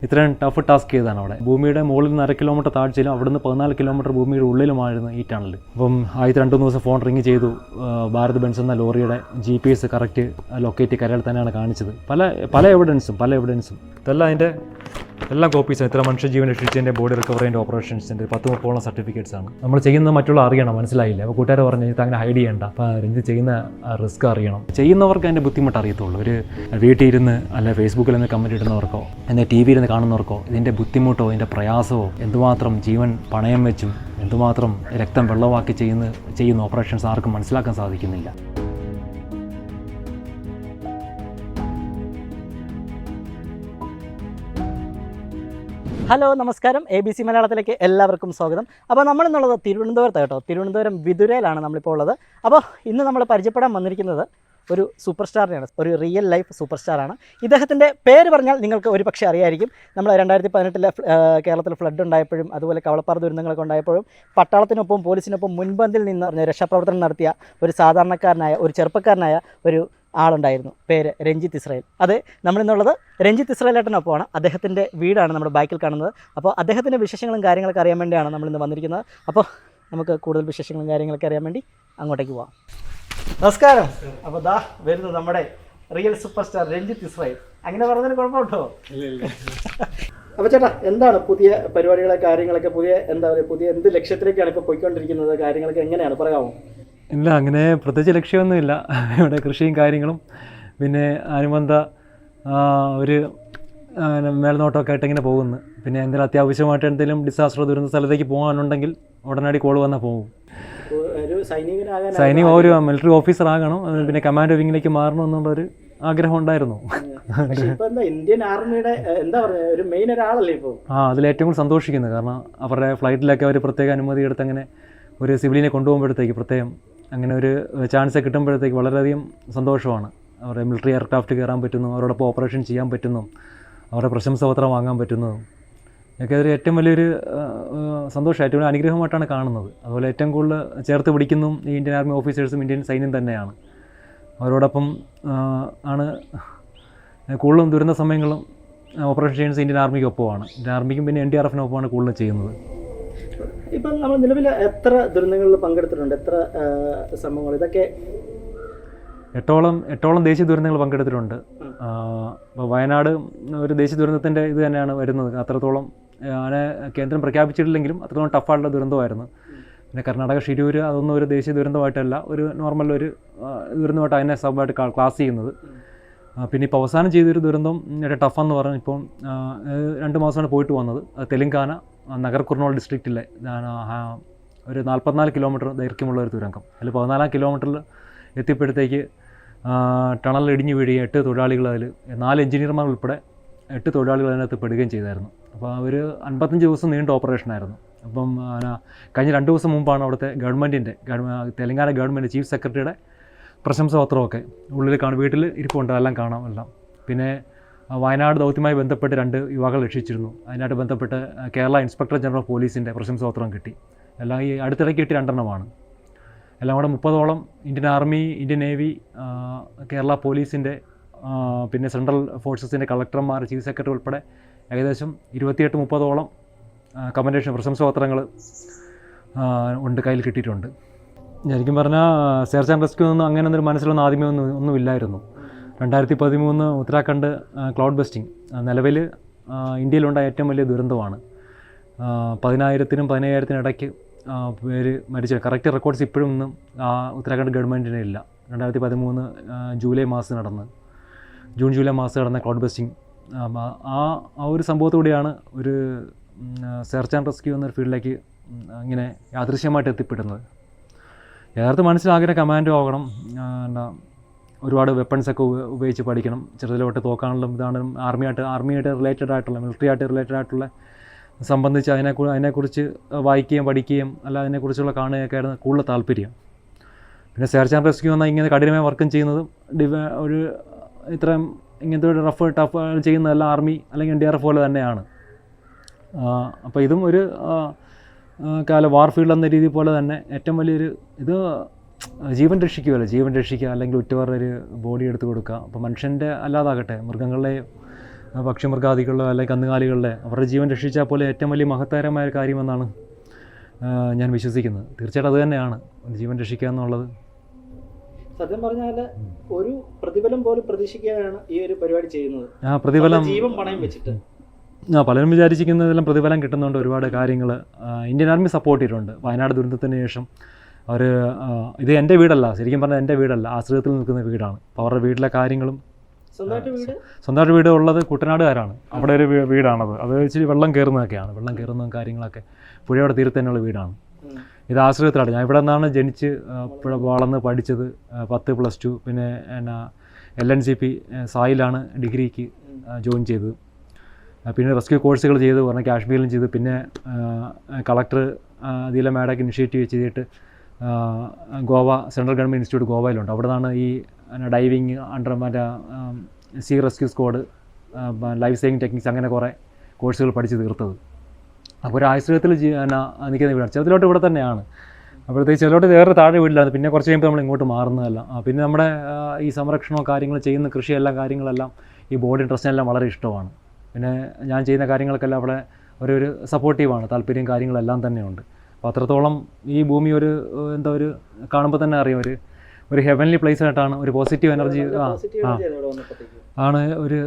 ഇത്രയും tough task ചെയ്താണ് അവിടെ. ഭൂമിയുടെ മുകളിൽ നിന്ന് 1/2 കിലോമീറ്റർ താഴ്ചയിലും അവിടുന്ന് 14 കിലോമീറ്റർ ഭൂമിയുടെ ഉള്ളിലുമായിരുന്നു ഈ ടണൽ. അപ്പം ആദ്യത്തെ 2-3 ദിവസം ഫോൺ റിങ് ചെയ്തു. ഭാരത് ബെൻസ് എന്ന ലോറിയുടെ GPS കറക്റ്റ് ലൊക്കേറ്റ് കരയിൽ തന്നെയാണ് കാണിച്ചത്. പല എവിഡൻസും ഇതെല്ലാം അതിൻ്റെ എല്ലാം കോപ്പീസാണ്. ഇത്ര മനുഷ്യജീവൻ രക്ഷിച്ചതിൻ്റെ ബോഡി റിക്കവറിൻ്റെ ഓപ്പറേഷൻസിൻ്റെ 10-30ഓളം സർട്ടിഫിക്കറ്റ്സ് ആണ്. നമ്മൾ ചെയ്യുന്നത് മറ്റുള്ള അറിയണം, മനസ്സിലായില്ല. അപ്പോൾ കൂട്ടുകാർ പറഞ്ഞു ഇത് അങ്ങനെ ഹൈഡ് ചെയ്യേണ്ട, അപ്പോൾ രഞ്ജിത്ത് ചെയ്യുന്ന റിസ്ക് അറിയണം. ചെയ്യുന്നവർക്ക് അതിൻ്റെ ബുദ്ധിമുട്ട് അറിയത്തുള്ളൂ. ഒരു വീട്ടിൽ ഇരുന്ന് അല്ലെ ഫേസ്ബുക്കിൽ നിന്ന് കമൻറ്റ് ഇടുന്നവർക്കോ എന്നാൽ TV ഇരുന്ന് കാണുന്നവർക്കോ ഇതിൻ്റെ ബുദ്ധിമുട്ടോ ഇതിൻ്റെ പ്രയാസമോ എന്തുമാത്രം ജീവൻ പണയം വെച്ചും എന്തുമാത്രം രക്തം വെള്ളമാക്കി ചെയ്യുന്ന ഓപ്പറേഷൻസ് ആർക്കും മനസ്സിലാക്കാൻ സാധിക്കുന്നില്ല. ഹലോ, നമസ്കാരം. ABC മലയാളത്തിലേക്ക് എല്ലാവർക്കും സ്വാഗതം. അപ്പോൾ നമ്മളിന്നുള്ളത് തിരുവനന്തപുരത്ത് കേട്ടോ. തിരുവനന്തപുരം വിതുരയിലാണ് നമ്മളിപ്പോൾ ഉള്ളത്. അപ്പോൾ ഇന്ന് നമ്മൾ പരിചയപ്പെടാൻ വന്നിരിക്കുന്നത് ഒരു സൂപ്പർ സ്റ്റാറിനെയാണ്. ഒരു റിയൽ ലൈഫ് സൂപ്പർ സ്റ്റാറാണ്. ഇദ്ദേഹത്തിൻ്റെ പേര് പറഞ്ഞാൽ നിങ്ങൾക്ക് ഒരു പക്ഷേ അറിയായിരിക്കും. നമ്മൾ 2018 കേരളത്തിൽ ഫ്ലഡ് ഉണ്ടായപ്പോഴും അതുപോലെ കവളപ്പാറ ദുരന്തങ്ങളൊക്കെ ഉണ്ടായപ്പോഴും പട്ടാളത്തിനൊപ്പം പോലീസിനൊപ്പം മുൻപന്തിൽ നിന്ന് രക്ഷാപ്രവർത്തനം നടത്തിയ ഒരു സാധാരണക്കാരനായ ഒരു ചെറുപ്പക്കാരനായ ഒരു ആളുണ്ടായിരുന്നു. പേര് രഞ്ജിത്ത് ഇസ്രായേൽ. അത് നമ്മളിന്നുള്ളത് രഞ്ജിത്ത് ഇസ്രായേലേട്ടനൊപ്പമാണ്. അദ്ദേഹത്തിൻ്റെ വീടാണ് നമ്മുടെ ബാക്കിൽ കാണുന്നത്. അപ്പോൾ അദ്ദേഹത്തിൻ്റെ വിശേഷങ്ങളും കാര്യങ്ങളൊക്കെ അറിയാൻ വേണ്ടിയാണ് നമ്മളിന്ന് വന്നിരിക്കുന്നത്. അപ്പോൾ നമുക്ക് കൂടുതൽ വിശേഷങ്ങളും കാര്യങ്ങളൊക്കെ അറിയാൻ വേണ്ടി അങ്ങോട്ടേക്ക് പോവാം. നമസ്കാരം. അപ്പോൾ ദാ വരുന്നത് നമ്മുടെ real super star Ranjith Israel. അങ്ങനെ പറഞ്ഞതിന് കുഴപ്പമുണ്ടോ? അപ്പോൾ ചേട്ടാ, എന്താണ് പുതിയ പരിപാടികളെ കാര്യങ്ങളൊക്കെ പുതിയ എന്ത് ലക്ഷ്യത്തിലേക്കാണ് ഇപ്പോൾ പോയിക്കൊണ്ടിരിക്കുന്നത്? കാര്യങ്ങളൊക്കെ എങ്ങനെയാണ് പറയാമോ? ഇല്ല, അങ്ങനെ പ്രത്യേകിച്ച് ലക്ഷ്യമൊന്നുമില്ല. ഇവിടെ കൃഷിയും കാര്യങ്ങളും പിന്നെ അനുബന്ധ ഒരു മേൽനോട്ടമൊക്കെ ആയിട്ട് ഇങ്ങനെ പോകുന്നു. പിന്നെ എന്തെങ്കിലും അത്യാവശ്യമായിട്ട് എന്തെങ്കിലും ഡിസാസ്റ്റർ ദുരന്ത സ്ഥലത്തേക്ക് പോകാനുണ്ടെങ്കിൽ ഉടനടി കോൾ വന്നാൽ പോകും. സൈനിക ഒരു മിലിറ്ററി ഓഫീസർ ആകണം, പിന്നെ കമാൻഡോ വിങ്ങിലേക്ക് മാറണം എന്നുള്ളൊരു ആഗ്രഹം ഉണ്ടായിരുന്നു. ഇന്ത്യൻ ആർമിയുടെ എന്താ പറയുക, ഒരു മെയിൻ ഒരാളല്ലേ ഇപ്പോൾ? അതിലേറ്റവും കൂടുതൽ സന്തോഷിക്കുന്നത്. കാരണം അവരുടെ ഫ്ലൈറ്റിലൊക്കെ അവർ പ്രത്യേക അനുമതി എടുത്ത് അങ്ങനെ ഒരു സിവിലിനെ കൊണ്ടുപോകുമ്പോഴത്തേക്ക് പ്രത്യേകം അങ്ങനെ ഒരു ചാൻസ് കിട്ടുമ്പോഴത്തേക്ക് വളരെയധികം സന്തോഷമാണ്. അവരുടെ മിലിറ്ററി എയർക്രാഫ്റ്റ് കയറാൻ പറ്റുന്നു, അവരോടൊപ്പം ഓപ്പറേഷൻ ചെയ്യാൻ പറ്റുന്നു, അവരുടെ പ്രശംസാപത്രം വാങ്ങാൻ പറ്റുന്നതും ഒക്കെ അതൊരു ഏറ്റവും വലിയൊരു സന്തോഷം, ഏറ്റവും വലിയ അനുഗ്രഹമായിട്ടാണ് കാണുന്നത്. അതുപോലെ ഏറ്റവും കൂടുതൽ ചേർത്ത് പിടിക്കുന്നതും ഈ ഇന്ത്യൻ ആർമി ഓഫീസേഴ്സും ഇന്ത്യൻ സൈന്യം തന്നെയാണ്. അവരോടൊപ്പം ആണ് കൂടുതലും ദുരന്ത സമയങ്ങളും ഓപ്പറേഷൻ ചെയ്യുന്നത് ഇന്ത്യൻ ആർമിക്കൊപ്പമാണ്. ഇന്ത്യൻ ആർമിക്കും പിന്നെ NDRFനൊപ്പമാണ് കൂടുതലും ചെയ്യുന്നത്. ഇപ്പം നമ്മൾ നിലവിൽ എത്ര ദുരന്തങ്ങളിൽ പങ്കെടുത്തിട്ടുണ്ട്? എത്ര സംഭവങ്ങൾ? ഇതൊക്കെ എട്ടോളം ദേശീയ ദുരന്തങ്ങൾ പങ്കെടുത്തിട്ടുണ്ട്. ഇപ്പോൾ വയനാട് ഒരു ദേശീയ ദുരന്തത്തിൻ്റെ ഇത് തന്നെയാണ് വരുന്നത്. അത്രത്തോളം അങ്ങനെ കേന്ദ്രം പ്രഖ്യാപിച്ചിട്ടില്ലെങ്കിലും അത്രത്തോളം ടഫായിട്ടുള്ള ദുരന്തമായിരുന്നു. പിന്നെ കർണാടക ഷിരൂർ അതൊന്നും ഒരു ദേശീയ ദുരന്തമായിട്ടല്ല, ഒരു നോർമൽ ഒരു ദുരന്തമായിട്ട് അതിനെ സബായിട്ട് ക്ലാസ് ചെയ്യുന്നത്. പിന്നെ ഇപ്പോൾ അവസാനം ചെയ്തൊരു ദുരന്തം ടഫെന്ന് പറഞ്ഞാൽ ഇപ്പം 2 മാസമാണ് പോയിട്ട് വന്നത്. തെലങ്കാന നഗർ കുർണൂൾ ഡിസ്ട്രിക്റ്റിലെ ഒരു 44 കിലോമീറ്റർ ദൈർഘ്യമുള്ള ഒരു തുരങ്കം. അതിൽ 14 കിലോമീറ്ററിൽ എത്തിയപ്പോഴത്തേക്ക് ടണൽ ഇടിഞ്ഞു വീഴുകയും 8 തൊഴിലാളികൾ, അതിൽ 4 എഞ്ചിനീയർമാർ ഉൾപ്പെടെ 8 തൊഴിലാളികൾ അതിനകത്ത് പെടുകയും ചെയ്തായിരുന്നു. അപ്പോൾ ഒരു 55 ദിവസം നീണ്ട ഓപ്പറേഷനായിരുന്നു. അപ്പം കഴിഞ്ഞ 2 ദിവസം മുമ്പാണ് അവിടുത്തെ തെലങ്കാന ഗവൺമെൻറ് ചീഫ് സെക്രട്ടറിയുടെ പ്രശംസാപത്രമൊക്കെ ഉള്ളിൽ വീട്ടിൽ ഇരിപ്പുണ്ട്, എല്ലാം കാണാം എല്ലാം. പിന്നെ വയനാട് ദൗത്യവുമായി ബന്ധപ്പെട്ട് 2 യുവാക്കൾ രക്ഷിച്ചിരുന്നു. അതിനായിട്ട് ബന്ധപ്പെട്ട് കേരള ഇൻസ്പെക്ടർ ജനറൽ ഓഫ് പോലീസിൻ്റെ പ്രശംസാപത്രം കിട്ടി. എല്ലാം ഈ അടുത്തിടയ്ക്ക് കിട്ടി 2 എല്ലാം കൂടെ 30ഓളം Indian army, Indian navy, Kerala പോലീസിൻ്റെ പിന്നെ സെൻട്രൽ ഫോഴ്സസിൻ്റെ കളക്ടർമാർ, ചീഫ് സെക്രട്ടറി ഉൾപ്പെടെ ഏകദേശം 28-30ഓളം കമൻഡേഷൻ പ്രശംസാപത്രങ്ങൾ ഉണ്ട്, കയ്യിൽ കിട്ടിയിട്ടുണ്ട്. ശരിക്കും പറഞ്ഞാൽ സെർച്ച് ആൻഡ് റെസ്ക്യൂ ഒന്നും അങ്ങനെ ഒന്നും മനസ്സിലൊന്നും ആദ്യമേ ഒന്നുമില്ലായിരുന്നു. 2013 ഉത്തരാഖണ്ഡ് ക്ലൗഡ് ബസ്റ്റിംഗ് നിലവിൽ ഇന്ത്യയിലുണ്ടായ ഏറ്റവും വലിയ ദുരന്തമാണ്. 10,000-നും 15,000-നും ഇടയ്ക്ക് പേര് മരിച്ച കറക്റ്റ് റെക്കോർഡ്സ് ഇപ്പോഴും ഒന്നും ഉത്തരാഖണ്ഡ് ഗവൺമെൻറ്റിന് ഇല്ല. 2013 ജൂൺ ജൂലൈ മാസം നടന്ന ക്ലൗഡ് ബസ്റ്റിംഗ് ആ ഒരു സംഭവത്തോടെയാണ് ഒരു സെർച്ച് ആൻഡ് റെസ്ക്യൂ എന്നൊരു ഫീൽഡിലേക്ക് ഇങ്ങനെ യാദൃശ്യമായിട്ട് എത്തിപ്പെടുന്നത്. യഥാർത്ഥ മനസ്സിലാഗ്രഹം കമാൻഡോ ആകണം, ഒരുപാട് വെപ്പൺസൊക്കെ ഉപയോഗിച്ച് പഠിക്കണം, ചെറുതിലോട്ട് തോക്കാനുള്ള ഇതാണ് ആർമിയായിട്ട് റിലേറ്റഡ് ആയിട്ടുള്ള മിലിറ്ററി ആയിട്ട് റിലേറ്റഡ് ആയിട്ടുള്ള സംബന്ധിച്ച് അതിനെക്കുറിച്ച് വായിക്കുകയും പഠിക്കുകയും അല്ല അതിനെക്കുറിച്ചുള്ള കാണുകയൊക്കെ ആയിരുന്നു കൂടുതൽ താല്പര്യം. പിന്നെ സെർച്ച് ആൻഡ് റെസ്ക്യൂ എന്നാൽ ഇങ്ങനെ കഠിനമായി വർക്കും ചെയ്യുന്നതും ഒരു ഇത്രയും ഇങ്ങനത്തെ ഒരു ടഫ് ചെയ്യുന്നതെല്ലാം ആർമി അല്ലെങ്കിൽ NDRF പോലെ തന്നെയാണ്. അപ്പോൾ ഇതും ഒരു വാർ ഫീൽഡ് എന്ന രീതി പോലെ തന്നെ ഏറ്റവും വലിയൊരു ഇത് ജീവൻ രക്ഷിക്കുക അല്ലെങ്കിൽ ഉറ്റവരുടെ ഒരു ബോഡി എടുത്ത് കൊടുക്കുക. അപ്പോൾ മനുഷ്യൻ്റെ അല്ലാതാകട്ടെ, മൃഗങ്ങളുടെ പക്ഷിമൃഗാദികളുടെ അല്ലെങ്കിൽ കന്നുകാലികളുടെ അവരുടെ ജീവൻ രക്ഷിച്ചാൽ പോലെ ഏറ്റവും വലിയ മഹത്തരമായ ഒരു കാര്യമെന്നാണ് ഞാൻ വിശ്വസിക്കുന്നത്. തീർച്ചയായിട്ടും അത് തന്നെയാണ് ജീവൻ രക്ഷിക്കുക എന്നുള്ളത്. സത്യം പറഞ്ഞാൽ ഒരു പ്രതിഫലം പോലും പ്രതീക്ഷിക്കാനാണ് ഈ ഒരു പരിപാടി ചെയ്യുന്നത്. പ്രതിഫലം ജീവൻ പണയം വെച്ചിട്ട് പലരും വിചാരിച്ചിരിക്കുന്നതെല്ലാം പ്രതിഫലം കിട്ടുന്നുണ്ട്. ഒരുപാട് കാര്യങ്ങൾ ഇന്ത്യൻ ആർമി സപ്പോർട്ട് ചെയ്തിട്ടുണ്ട്. വയനാട് ദുരന്തത്തിന് ശേഷം അവർ ഇത് എൻ്റെ വീടല്ല, ശരിക്കും പറഞ്ഞാൽ എൻ്റെ വീടല്ല, ആശ്രയത്തിൽ നിൽക്കുന്ന വീടാണ്. അപ്പോൾ അവരുടെ വീട്ടിലെ കാര്യങ്ങളും സ്വന്തമായിട്ട് വീട് ഉള്ളത് കുട്ടനാടുകാരാണ്. അവിടെ ഒരു വീടാണത്. അത് ഇച്ചിരി വെള്ളം കയറുന്നതൊക്കെയാണ്, വെള്ളം കയറുന്നതും കാര്യങ്ങളൊക്കെ പുഴയുടെ തീരത്ത് തന്നെയുള്ള വീടാണ്. ഇത് ആശ്രയത്തിലാണ്. ഞാൻ ഇവിടെ നിന്നാണ് ജനിച്ച് വളർന്ന് പഠിച്ചത്. 10+2 പിന്നെ എന്നാ LNCP സായിലാണ് ഡിഗ്രിക്ക് ജോയിൻ ചെയ്തത്. പിന്നെ റെസ്ക്യൂ കോഴ്സുകൾ ചെയ്ത് പറഞ്ഞാൽ കാശ്മീരിലും ചെയ്ത്, പിന്നെ കളക്ടർ അതിലെ മാഡൊക്കെ ഇനിഷ്യേറ്റീവ് ചെയ്തിട്ട് ഗോവ സെൻട്രൽ ഗവൺമെൻറ് ഇൻസ്റ്റിറ്റ്യൂട്ട് ഗോവയിലുണ്ട്. അവിടെ നിന്നാണ് ഈ ഡൈവിങ് അണ്ടർ മറ്റേ see rescue squad, life saving techniques അങ്ങനെ കുറേ കോഴ്സുകൾ പഠിച്ച് തീർത്തത്. അപ്പോൾ ഒരു ആശ്രയത്തിൽ നിൽക്കുന്ന വീടാണ്. ചെറുതിലോട്ട് ഇവിടെ തന്നെയാണ്. അപ്പോഴത്തേക്ക് ചെറുതിലോട്ട് വേറെ താഴെ വീട്ടിലാണ്. പിന്നെ കുറച്ച് കഴിയുമ്പോൾ നമ്മൾ ഇങ്ങോട്ട് മാറുന്നതല്ല. പിന്നെ നമ്മുടെ ഈ സംരക്ഷണവും കാര്യങ്ങൾ ചെയ്യുന്ന കൃഷിയെല്ലാം കാര്യങ്ങളെല്ലാം ഈ ബോഡി ഇൻട്രസ്റ്റിനെല്ലാം വളരെ ഇഷ്ടമാണ്. പിന്നെ ഞാൻ ചെയ്യുന്ന കാര്യങ്ങൾക്കെല്ലാം അവിടെ ഒരു സപ്പോർട്ടീവാണ്. താല്പര്യം കാര്യങ്ങളെല്ലാം തന്നെയുണ്ട്. അപ്പോൾ അത്രത്തോളം ഈ ഭൂമി ഒരു എന്താ ഒരു കാണുമ്പോൾ തന്നെ അറിയാം ഒരു ഹെവൻലി പ്ലേസ് ആയിട്ടാണ്, ഒരു പോസിറ്റീവ് എനർജി ആണ് ഒരു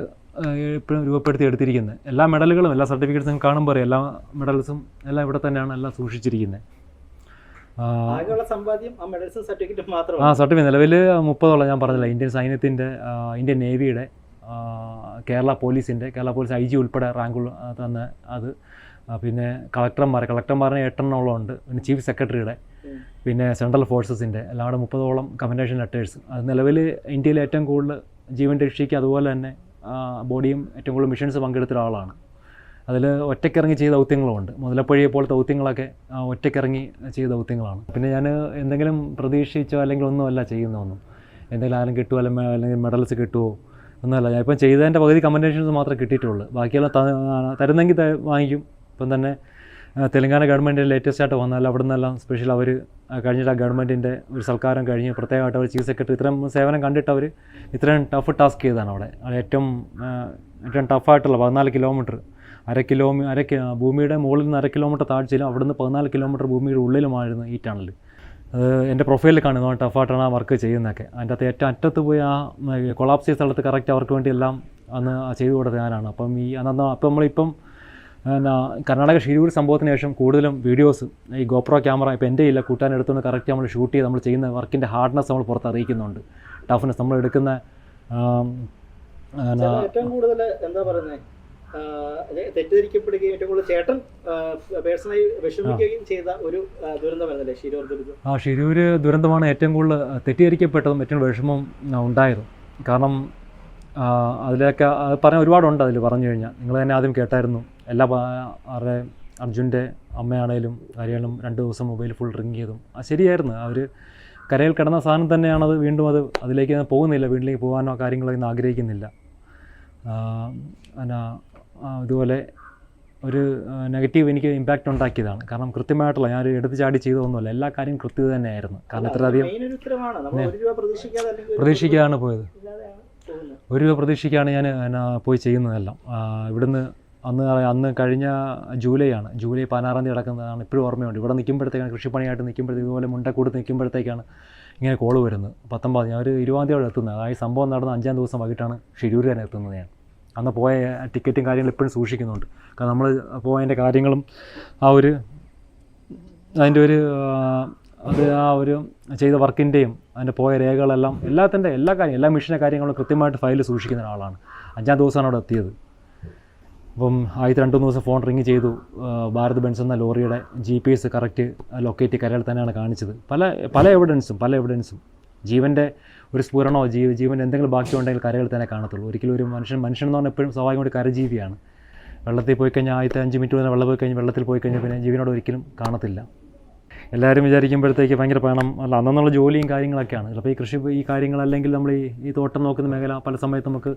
ഇപ്പോഴും രൂപപ്പെടുത്തി എടുത്തിരിക്കുന്നത്. എല്ലാ മെഡലുകളും എല്ലാ സർട്ടിഫിക്കറ്റ്സും കാണുമ്പോൾ അറിയാം, എല്ലാ മെഡൽസും എല്ലാം ഇവിടെ തന്നെയാണ് എല്ലാം സൂക്ഷിച്ചിരിക്കുന്നത്. സർട്ടിഫിക്കറ്റ് നിലവിൽ 30 ഞാൻ പറഞ്ഞില്ല. ഇന്ത്യൻ സൈന്യത്തിൻ്റെ, ഇന്ത്യൻ നേവിയുടെ, കേരള പോലീസിൻ്റെ, കേരള പോലീസ് IG ഉൾപ്പെടെ റാങ്ക് തന്നെ അത്. പിന്നെ കളക്ടർമാരെ 8 ഉണ്ട്. പിന്നെ ചീഫ് സെക്രട്ടറിയുടെ, പിന്നെ സെൻട്രൽ ഫോഴ്സസിൻ്റെ എല്ലാം കൂടെ 30 കമൻഡേഷൻ ലെറ്റേഴ്സ്. അത് നിലവിൽ ഇന്ത്യയിൽ ഏറ്റവും കൂടുതൽ ജീവൻ രക്ഷിക്കുക, അതുപോലെ തന്നെ ബോഡിയും ഏറ്റവും കൂടുതൽ മിഷൻസ് പങ്കെടുത്ത ഒരാളാണ്. അതിൽ ഒറ്റയ്ക്കിറങ്ങി ചെയ്ത ദൗത്യങ്ങളുമുണ്ട്. മുതലപ്പുഴയെ പോലത്തെ ദൗത്യങ്ങളൊക്കെ ഒറ്റയ്ക്കിറങ്ങി ചെയ്ത ദൗത്യങ്ങളാണ്. പിന്നെ ഞാൻ എന്തെങ്കിലും പ്രതീക്ഷിച്ചോ അല്ലെങ്കിൽ ഒന്നുമല്ല ചെയ്യുന്നതൊന്നും. എന്തെങ്കിലും ആരും കിട്ടുമോ അല്ലെങ്കിൽ മെഡൽസ് കിട്ടുമോ ഒന്നുമല്ല. ഞാൻ ഇപ്പം ചെയ്തതിൻ്റെ പകുതി കമൻഡേഷൻസ് മാത്രമേ കിട്ടിയിട്ടുള്ളൂ. ബാക്കിയെല്ലാം തരുന്നെങ്കിൽ വാങ്ങിക്കും. ഇപ്പം തന്നെ തെലങ്കാന ഗവൺമെൻറ് ലേറ്റസ്റ്റ് ആയിട്ട് വന്നാൽ അവിടെ നിന്നെല്ലാം സ്പെഷ്യൽ അവർ കഴിഞ്ഞിട്ട് ആ ഗവൺമെൻറ്റിൻ്റെ ഒരു സൽക്കാരം കഴിഞ്ഞ് പ്രത്യേകമായിട്ട് അവർ ചീഫ് സെക്രട്ടറി ഇത്രയും സേവനം കണ്ടിട്ട് അവർ ഇത്രയും ടഫ് ടാസ്ക് ചെയ്തതാണ്. അവിടെ ഏറ്റവും ടഫായിട്ടുള്ള 14 കിലോമീറ്റർ, ഭൂമിയുടെ മുകളിൽ നിന്ന് 1/2 കിലോമീറ്റർ താഴ്ചയിലും അവിടുന്ന് 14 കിലോമീറ്റർ ഭൂമിയുടെ ഉള്ളിലുമായിരുന്നു ഈ ടണൽ. അത് എൻ്റെ പ്രൊഫൈലിൽ കാണുന്നു, ടഫായിട്ടാണ് ആ വർക്ക് ചെയ്യുന്നതൊക്കെ. അതിൻ്റെ അകത്ത് ഏറ്റവും അറ്റത്ത് പോയി ആ കൊളാപ്സ് ചെയ്ത സ്ഥലത്ത് കറക്റ്റ് അവർക്ക് വേണ്ടി എല്ലാം അന്ന് ചെയ്തു കൊടുത്ത ഞാനാണ്. അപ്പം നമ്മളിപ്പം കർണാടക ഷിരൂർ സംഭവത്തിന് ശേഷം കൂടുതലും വീഡിയോസ് ഈ ഗോപ്രോ ക്യാമറ ഇപ്പോൾ എൻ്റെ ഇല്ല, കൂട്ടാൻ എടുത്തുകൊണ്ട് കറക്റ്റ് നമ്മൾ ഷൂട്ട് ചെയ്ത് നമ്മൾ ചെയ്യുന്ന വർക്കിൻ്റെ ഹാർഡ്നെസ് നമ്മൾ പുറത്ത് അറിയിക്കുന്നുണ്ട്. ടഫ്നെസ് നമ്മൾ എടുക്കുന്ന ഏറ്റവും കൂടുതൽ എന്താ പറയുന്നത് തെറ്റിദ്ധരിക്കപ്പെടുകയും ഏറ്റവും കൂടുതൽ ചേട്ടൻ പേഴ്സണലി വിഷമിക്കുകയും ചെയ്ത ഒരു ദുരന്തമായിരുന്നല്ലേ ഷിരൂർ ദുരന്തം? ഷിരൂർ ദുരന്തമാണ് ഏറ്റവും കൂടുതൽ തെറ്റിദ്ധരിക്കപ്പെട്ടതും ഏറ്റവും വിഷമം ഉണ്ടായതും. കാരണം അതിലൊക്കെ പറഞ്ഞ ഒരുപാടുണ്ട്. അതിൽ പറഞ്ഞു കഴിഞ്ഞാൽ നിങ്ങൾ തന്നെ ആദ്യം കേട്ടായിരുന്നു. എല്ലാ അർജുൻ്റെ അമ്മയാണേലും കാര്യങ്ങളും 2 ദിവസം മൊബൈൽ ഫുൾ റിങ് ചെയ്തും അത് ശരിയായിരുന്നു. അവർ കരയിൽ കിടന്ന സാധനം തന്നെയാണത്. വീണ്ടും അതിലേക്ക് പോകുന്നില്ല, വീട്ടിലേക്ക് പോകാനോ കാര്യങ്ങളോ ഇന്ന് ആഗ്രഹിക്കുന്നില്ല. ഇതുപോലെ ഒരു നെഗറ്റീവ് എനിക്ക് ഇമ്പാക്റ്റ് ഉണ്ടാക്കിയതാണ്. കാരണം കൃത്യമായിട്ടുള്ള ഞാൻ എടുത്ത് ചാടി ചെയ്തതൊന്നുമല്ല, എല്ലാ കാര്യം കൃത്യത തന്നെയായിരുന്നു. കാരണം ഇത്രയധികം പ്രതീക്ഷിക്കാണ് പോയത്. 1 രൂപ പ്രതീക്ഷിക്കാണ് ഞാൻ പോയി ചെയ്യുന്നതെല്ലാം. ഇവിടുന്ന് അന്ന് കഴിഞ്ഞ ജൂലൈ 16 നടക്കുന്നതാണ്. ഇപ്പോഴും ഓർമ്മയുണ്ട്. ഇവിടെ നിൽക്കുമ്പോഴത്തേക്കാണ്, കൃഷിപ്പണിയായിട്ട് നിൽക്കുമ്പോഴത്തേക്ക് ഇതുപോലെ മുണ്ടക്കൂടുത്ത് നിൽക്കുമ്പോഴത്തേക്കാണ് ഇങ്ങനെ കോള് വരുന്നത്. 19 ഞാൻ ഒരു 20 എത്തുന്നത്. അതായത് സംഭവം നടന്ന 5-ാം ദിവസം വൈകിട്ടാണ് ഷിരൂർ തന്നെ എത്തുന്നത്. ഞാൻ അന്ന് പോയ ടിക്കറ്റും കാര്യങ്ങളും ഇപ്പോഴും സൂക്ഷിക്കുന്നുണ്ട്. കാരണം നമ്മൾ പോയതിൻ്റെ കാര്യങ്ങളും അതിൻ്റെ ഒരു ചെയ്ത വർക്കിൻ്റെയും അതിൻ്റെ പോയ രേഖകളെല്ലാം എല്ലാ മിഷൻ്റെ കാര്യങ്ങളും കൃത്യമായിട്ട് ഫയൽ സൂക്ഷിക്കുന്ന ഒരാളാണ്. 5-ാം ദിവസമാണ് അവിടെ എത്തിയത്. അപ്പം ആദ്യത്തെ 2-3 ദിവസം ഫോൺ റിങ് ചെയ്തു. ഭാരത് ബെൻസ് എന്ന ലോറിയുടെ GPS കറക്റ്റ് ലൊക്കേറ്റ് കരയിൽ തന്നെയാണ് കാണിച്ചത്. പല എവിഡൻസും ജീവൻ്റെ ഒരു സ്ഫുരണോ ജീവൻ്റെ എന്തെങ്കിലും ബാക്കിയുണ്ടെങ്കിൽ കരയിൽ തന്നെ കാണത്തുള്ളൂ. ഒരിക്കലും ഒരു മനുഷ്യൻ എന്ന് പറഞ്ഞാൽ എപ്പോഴും സ്വാഭാവികമായിട്ട് കരജീവിയാണ്. വെള്ളത്തിൽ പോയി കഴിഞ്ഞാൽ ആദ്യത്തെ 5 മിനിറ്റ് തന്നെ വെള്ളത്തിൽ പോയി കഴിഞ്ഞാൽ പിന്നെ ജീവനോട് ഒരിക്കലും കാണത്തില്ല. എല്ലാവരും വിചാരിക്കുമ്പോഴത്തേക്ക് ഭയങ്കര പണം അല്ല, അന്നുള്ള ജോലിയും കാര്യങ്ങളൊക്കെയാണ്. ചിലപ്പോൾ ഈ കാര്യങ്ങളല്ലെങ്കിൽ നമ്മൾ ഈ തോട്ടം നോക്കുന്ന മേഖല പല സമയത്ത് നമുക്ക്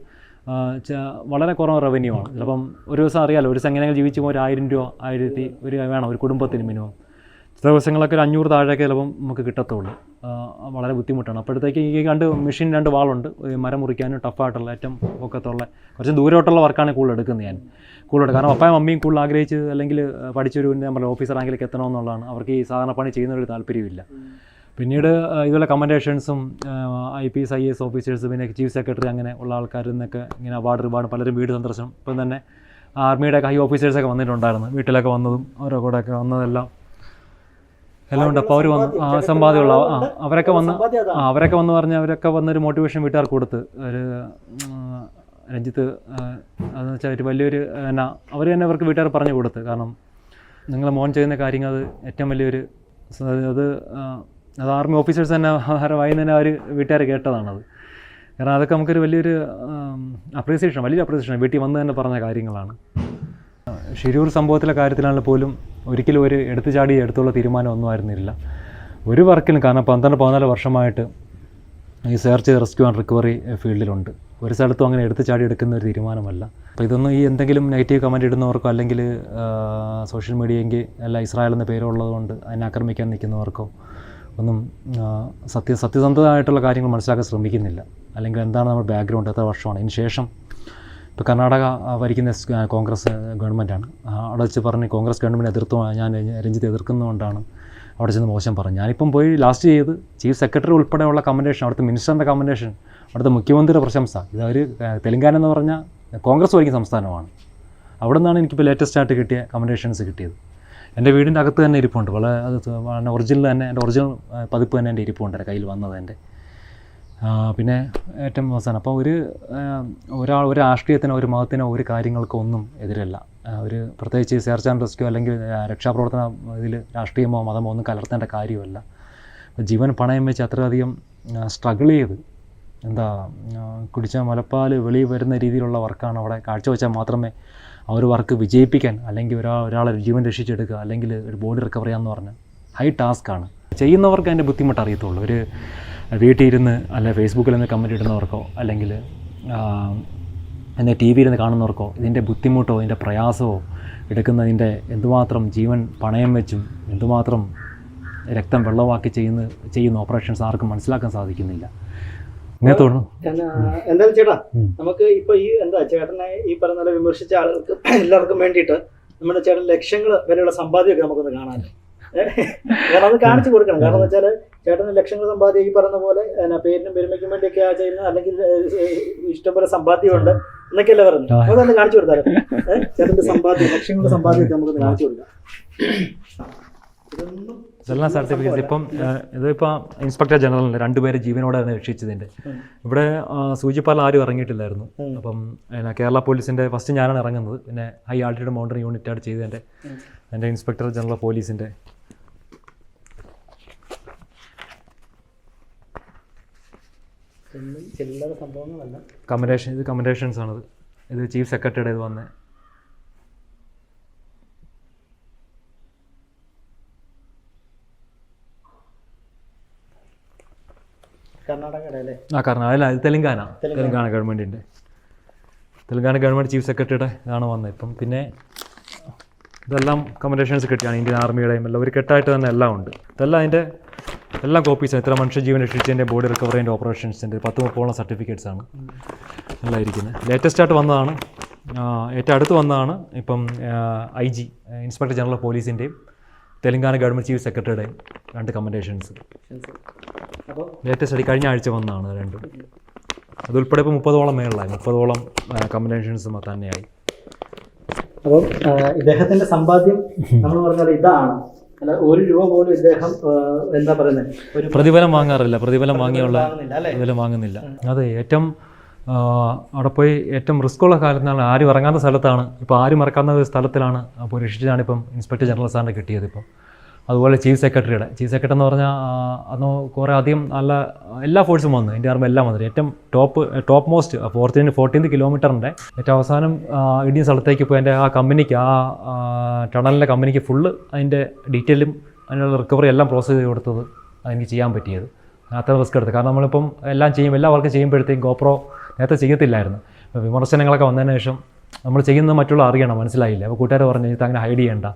വളരെ കുറവ് റവന്യൂ ആണ്. ചിലപ്പം ഒരു ദിവസം അറിയാമല്ലോ, ഒരു ദിവസം എങ്ങനെയെങ്കിലും ജീവിച്ച് പോകുമ്പോൾ 1000 രൂപ 1000 വേണം ഒരു കുടുംബത്തിന് മിനിമം. ദിവസങ്ങളൊക്കെ ഒരു 500 താഴേക്ക് ചിലപ്പം നമുക്ക് കിട്ടത്തുള്ളൂ. വളരെ ബുദ്ധിമുട്ടാണ്. അപ്പോഴത്തേക്ക് ഈ മെഷീൻ 2 വാളുണ്ട്, മരം മുറിക്കാനും ടഫായിട്ടുള്ള ഏറ്റവും പൊക്കത്തുള്ള കുറച്ച് ദൂരോട്ടുള്ള വർക്കാണ് കൂടുതൽ എടുക്കുന്നത് ഞാൻ കാരണം അപ്പായും മമ്മിയും കൂടുതൽ ആഗ്രഹിച്ച് അല്ലെങ്കിൽ പഠിച്ചൊരു നമ്മൾ ഓഫീസർ റാങ്കിലേക്ക് എത്തണമെന്നുള്ളതാണ്. അവർക്ക് ഈ സാധാരണ പണി ചെയ്യുന്നൊരു താല്പര്യമില്ല. പിന്നീട് ഇതുപോലെ കമൻഡേഷൻസും IPS IAS ഓഫീസേഴ്സ് പിന്നെ ചീഫ് സെക്രട്ടറി അങ്ങനെ ഉള്ള ആൾക്കാരിൽ നിന്നൊക്കെ ഇങ്ങനെ അവാർഡ് പലരും വീട് സന്ദർശനം ഇപ്പം തന്നെ ആർമിയുടെ ഹൈ ഓഫീസേഴ്സൊക്കെ വന്നിട്ടുണ്ടായിരുന്നു. വീട്ടിലൊക്കെ വന്നതും അവരുടെ കൂടെയൊക്കെ വന്നതെല്ലാം ഉണ്ട്. അപ്പോൾ അവർ വന്ന് സമ്പാദ്യമുള്ള അവരൊക്കെ വന്ന് പറഞ്ഞാൽ അവരൊക്കെ വന്നൊരു മോട്ടിവേഷൻ വീട്ടുകാർക്ക് കൊടുത്ത് ഒരു രഞ്ജിത്ത് അതെന്ന് വെച്ചാൽ ഒരു വലിയൊരു അവർ തന്നെ അവർക്ക് വീട്ടുകാർ പറഞ്ഞു കൊടുത്ത്. കാരണം നിങ്ങൾ മോൻ ചെയ്യുന്ന കാര്യങ്ങൾ അത് ഏറ്റവും വലിയൊരു അത് ആർമി ഓഫീസേഴ്സ് തന്നെ വായിന്ന് തന്നെ അവർ വീട്ടുകാർ കേട്ടതാണത്. കാരണം അതൊക്കെ നമുക്കൊരു വലിയൊരു വലിയൊരു അപ്രീസിയേഷൻ വീട്ടിൽ വന്ന് തന്നെ പറഞ്ഞ കാര്യങ്ങളാണ്. ഷിരൂർ സംഭവത്തിലെ കാര്യത്തിലാണെങ്കിൽ പോലും ഒരിക്കലും ഒരു എടുത്തുള്ള തീരുമാനം ഒന്നും ആയിരുന്നില്ല ഒരു വർക്കിലും. കാരണം 12-14 വർഷമായിട്ട് ഈ സെർച്ച് റെസ്ക്യൂ ആൻഡ് റിക്കവറി ഫീൽഡിലുണ്ട്. ഒരു സ്ഥലത്തും അങ്ങനെ എടുക്കുന്ന ഒരു തീരുമാനമല്ല. അപ്പോൾ ഇതൊന്നും ഈ എന്തെങ്കിലും നെഗറ്റീവ് കമൻറ്റ് ഇടുന്നവർക്കോ അല്ലെങ്കിൽ സോഷ്യൽ മീഡിയയെങ്കിൽ അല്ല ഇസ്രായേൽ എന്ന പേരുള്ളതുകൊണ്ട് അതിനെ ആക്രമിക്കാൻ നിൽക്കുന്നവർക്കോ ഒന്നും സത്യസന്ധമായിട്ടുള്ള കാര്യങ്ങൾ മനസ്സിലാക്കാൻ ശ്രമിക്കുന്നില്ല. അല്ലെങ്കിൽ എന്താണ് നമ്മുടെ ബാക്ക്ഗ്രൗണ്ട്, എത്ര വർഷമാണ് ഇതിന് ശേഷം. ഇപ്പോൾ കർണാടക ഭരിക്കുന്ന കോൺഗ്രസ് ഗവൺമെൻറ്റാണ്. അവിടെ വെച്ച് പറഞ്ഞ് കോൺഗ്രസ് ഗവൺമെൻറ് ഞാൻ രഞ്ജിത്ത് എതിർക്കുന്നതുകൊണ്ടാണ് അവിടെ ചെന്ന് മോശം പറഞ്ഞു. ഞാനിപ്പം പോയി ലാസ്റ്റ് ചെയ്ത് ചീഫ് സെക്രട്ടറി ഉൾപ്പെടെയുള്ള കമൻഡേഷൻ, അവിടുത്തെ മിനിസ്റ്ററിൻ്റെ കമൻഡേഷൻ, അവിടുത്തെ മുഖ്യമന്ത്രിയുടെ പ്രശംസ. ഇതൊരു തെലങ്കാന എന്ന് പറഞ്ഞാൽ കോൺഗ്രസ് ഭരിക്കുന്ന സംസ്ഥാനമാണ്. അവിടെ നിന്നാണ് എനിക്കിപ്പോൾ ലേറ്റസ്റ്റ് ആയിട്ട് കിട്ടിയ കമൻഡേഷൻസ് കിട്ടിയത്. എൻ്റെ വീടിൻ്റെ അകത്ത് തന്നെ ഇരിപ്പുണ്ട്. വളരെ ഒറിജിനൽ തന്നെ എൻ്റെ ഒറിജിനൽ പതിപ്പ് തന്നെ എൻ്റെ ഇരിപ്പുണ്ട്, എൻ്റെ കയ്യിൽ വന്നത് എൻ്റെ. പിന്നെ ഏറ്റവും അവസാനം അപ്പോൾ ഒരു രാഷ്ട്രീയത്തിനോ ഒരു മതത്തിനോ ഒരു കാര്യങ്ങൾക്കോ ഒന്നും എതിരല്ല. ഒരു പ്രത്യേകിച്ച് സെർച്ച് ആൻഡ് റെസ്ക്യൂ അല്ലെങ്കിൽ രക്ഷാപ്രവർത്തന ഇതിൽ രാഷ്ട്രീയമോ മതമോ ഒന്നും കലർത്തേണ്ട കാര്യമല്ല. ജീവൻ പണയം വെച്ച് അത്രയധികം സ്ട്രഗിൾ ചെയ്ത് കുടിച്ച മുലപ്പാൽ വെളിയിൽ വരുന്ന രീതിയിലുള്ള വർക്കാണ് അവിടെ കാഴ്ചവെച്ചാൽ മാത്രമേ ആ ഒരു വർക്ക് വിജയിപ്പിക്കാൻ, അല്ലെങ്കിൽ ഒരാളെ ജീവൻ രക്ഷിച്ചെടുക്കുക, അല്ലെങ്കിൽ ഒരു ബോഡി റിക്കവർ ചെയ്യാമെന്ന് പറഞ്ഞാൽ ഹൈ ടാസ്ക്കാണ്. ചെയ്യുന്നവർക്ക് അതിൻ്റെ ബുദ്ധിമുട്ട് അറിയത്തുള്ളൂ. ഒരു വീട്ടിൽ ഇരുന്ന് അല്ലെ ഫേസ്ബുക്കിൽ നിന്ന് കമൻറ്റ് ഇടുന്നവർക്കോ അല്ലെങ്കിൽ TV ഇരുന്ന് കാണുന്നവർക്കോ ഇതിൻ്റെ ബുദ്ധിമുട്ടോ ഇതിൻ്റെ പ്രയാസമോ എടുക്കുന്നതിൻ്റെ എന്തുമാത്രം ജീവൻ പണയം വെച്ചും എന്തുമാത്രം രക്തം വെള്ളമാക്കി ചെയ്യുന്ന ഓപ്പറേഷൻസ് ആർക്കും മനസ്സിലാക്കാൻ സാധിക്കുന്നില്ല. ഇങ്ങനെ തോന്നുന്നു. എന്തായാലും ചേട്ടാ, നമുക്ക് ഇപ്പൊ ചേട്ടനെ ഈ പറഞ്ഞ പോലെ വിമർശിച്ച ആളുകൾക്ക് എല്ലാവർക്കും വേണ്ടിയിട്ട് നമ്മുടെ ചേട്ടൻ ലക്ഷങ്ങൾ വരെയുള്ള സമ്പാദ്യമൊക്കെ നമുക്കൊന്ന് കാണാൻ, കാരണം അത് കാണിച്ചു കൊടുക്കണം. കാരണം എന്ന് വെച്ചാൽ ചേട്ടന് ലക്ഷങ്ങൾ സമ്പാദ്യം ഈ പറഞ്ഞ പോലെ പേരിനും പെരുമയ്ക്കും വേണ്ടിയൊക്കെ ചെയ്യുന്നത്, അല്ലെങ്കിൽ ഇഷ്ടംപോലെ സമ്പാദ്യമുണ്ട് എന്നൊക്കെയല്ലേ പറഞ്ഞു. അതൊന്ന് കാണിച്ചു കൊടുത്താലോ? ചേട്ടന്റെ സമ്പാദ്യം, ലക്ഷങ്ങളുടെ സമ്പാദ്യമൊക്കെ നമുക്കൊന്ന് കാണിച്ചു കൊടുക്കാം. ഇതെല്ലാം സർട്ടിഫിക്കറ്റ്സ്. ഇതിപ്പോൾ ഇൻസ്പെക്ടർ ജനറലിൻ്റെ 2 പേരെ ജീവനോടെ തന്നെ രക്ഷിച്ചതിൻ്റെ. ഇവിടെ സൂചിപ്പാൽ ആരും ഇറങ്ങിയിട്ടില്ലായിരുന്നു. അപ്പം കേരള പോലീസിൻ്റെ ഫസ്റ്റ് ഞാനാണ് ഇറങ്ങുന്നത്. പിന്നെ ഹൈ ആൾട്ടിറ്റ്യൂഡ് മൗണ്ടറിംഗ് യൂണിറ്റാണ് ചെയ്തതിൻ്റെ എൻ്റെ ഇൻസ്പെക്ടർ ജനറൽ പോലീസിൻ്റെ. ഇത് കമൻഡേഷൻസ് ആണത്. ഇത് ചീഫ് സെക്രട്ടറിയുടെ ഇത് വന്നത്. കർണാടക ഇത് തെലങ്കാന ഗവൺമെൻറ്റിൻ്റെ തെലങ്കാന ഗവൺമെൻറ് ചീഫ് സെക്രട്ടറിയുടെ ഇതാണ് വന്നത്. ഇപ്പം പിന്നെ ഇതെല്ലാം കമൻഡേഷൻസ് കിട്ടിയാണ് ഇന്ത്യൻ ആർമിയുടെയും എല്ലാം ഒരു കെട്ടായിട്ട് തന്നെ എല്ലാം ഉണ്ട്. ഇതെല്ലാം അതിൻ്റെ എല്ലാം കോപ്പീസാണ്. ഇത്ര മനുഷ്യജീവൻ രക്ഷിച്ചതിൻ്റെ ബോഡി റിക്കവറിൻ്റെ ഓപ്പറേഷൻസിൻ്റെ 10-30 സർട്ടിഫിക്കറ്റ്സാണ് എല്ലാം ഇരിക്കുന്നത്. ലേറ്റസ്റ്റ് ആയിട്ട് വന്നതാണ്, ഏറ്റവും അടുത്ത് വന്നതാണ് ഇപ്പം IG ഇൻസ്പെക്ടർ ജനറൽ പോലീസിൻ്റെയും തെലങ്കാന ഗവൺമെൻറ് ചീഫ് സെക്രട്ടറിയുടെയും 2 കമൻഡേഷൻസ് ലേറ്റസ്റ്റ് കഴിഞ്ഞ ആഴ്ച വന്നതാണ് രണ്ടും. അതുൾപ്പെടെ ഇപ്പോൾ 30ഓളം മേളിലായി, 30ഓളം കമൻഡേഷൻസും തന്നെയായി. അപ്പം ഇദ്ദേഹത്തിൻ്റെ സമ്പാദ്യം നമ്മൾ പറഞ്ഞാൽ ഇതാണ്. അല്ല, 1 രൂപ പോലും ഇദ്ദേഹം എന്താ പറയുന്നത് ഒരു പ്രതിഫലം വാങ്ങാറില്ല. പ്രതിഫലം വാങ്ങുന്നില്ല. അതെ, ഏറ്റവും അവിടെ പോയി ഏറ്റവും റിസ്ക്കുള്ള കാലത്താണ്, ആരും ഇറങ്ങാത്ത സ്ഥലത്താണ്. ഇപ്പോൾ ആരും ഇറക്കാത്ത ഒരു സ്ഥലത്തിലാണ് അപ്പോൾ രക്ഷിച്ചാണ് ഇപ്പം ഇൻസ്പെക്ടർ ജനറൽ സാറിൻ്റെ കിട്ടിയത്. ഇപ്പം അതുപോലെ ചീഫ് സെക്രട്ടറി എന്ന് പറഞ്ഞാൽ അന്ന് കുറേ അധികം നല്ല എല്ലാ ഫോഴ്സും വന്നു, ഇന്ത്യ ആർമി എല്ലാം വന്നു. ഏറ്റവും ടോപ്പ് മോസ്റ്റ് 14th കിലോമീറ്ററിൻ്റെ ഏറ്റവും അവസാനം ഇടിയ സ്ഥലത്തേക്ക് പോയി എൻ്റെ ആ കമ്പനിക്ക്, ആ ടണലിൻ്റെ കമ്പനിക്ക് ഫുള്ള് അതിൻ്റെ ഡീറ്റെയിലും അതിനുള്ള റിക്കവറി എല്ലാം പ്രോസസ്സ് ചെയ്ത് കൊടുത്തത് അതെനിക്ക് ചെയ്യാൻ പറ്റിയത്. അത്ര റിസ്ക് എടുത്ത്. കാരണം നമ്മളിപ്പം എല്ലാ വർക്കും ചെയ്യുമ്പോഴത്തേക്കും GoPro നേരത്തെ ചെയ്യത്തില്ലായിരുന്നു. ഇപ്പോൾ വിമർശനങ്ങളൊക്കെ വന്നതിന് ശേഷം നമ്മൾ ചെയ്യുന്നത് മറ്റുള്ള അറിയണം, മനസ്സിലായില്ല. അപ്പോൾ കൂട്ടുകാർ പറഞ്ഞു ഇത് അങ്ങനെ ഹൈഡ് ചെയ്യണ്ട,